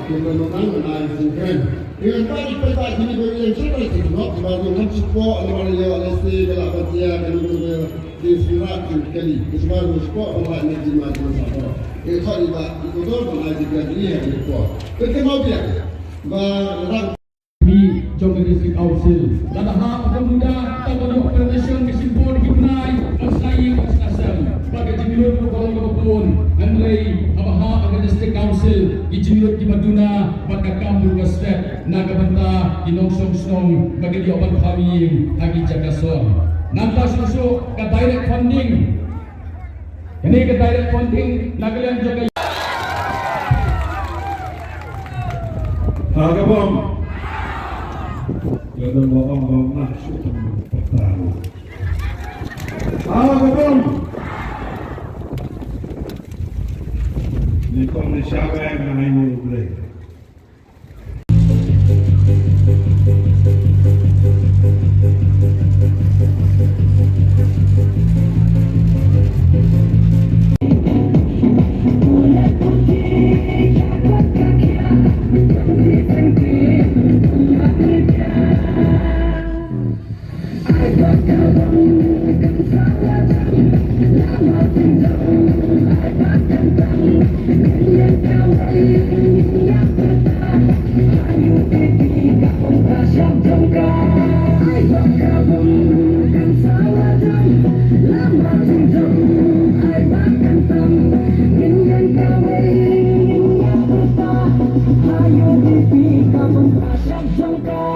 kita memang menaikkan. Dengan tadi peta ini bagi yang sudah terjebak di bawah kan support oleh dia LSD kalau baca kan itu di surat kali. Sebab support orang ini di mana sahaja. Kalau itu tu mana jika dia yang support. Kita mau dia. Barang Jogja District Council dan hak pemuda tahu permission kesimpul dikenai pasai pasasam bagi jemilut kolong-kolong Andrei hak agar District Council jemilut di Maduna pada kampung Westet naga benta di nongsong bagi dioban kami hagi Jagason nanti susu ke direct funding ini ke direct funding nagalian juga Agabom Ganda bawang masuk pertaruh. Agabom Ni kami siapa yang mengenai mulai Jump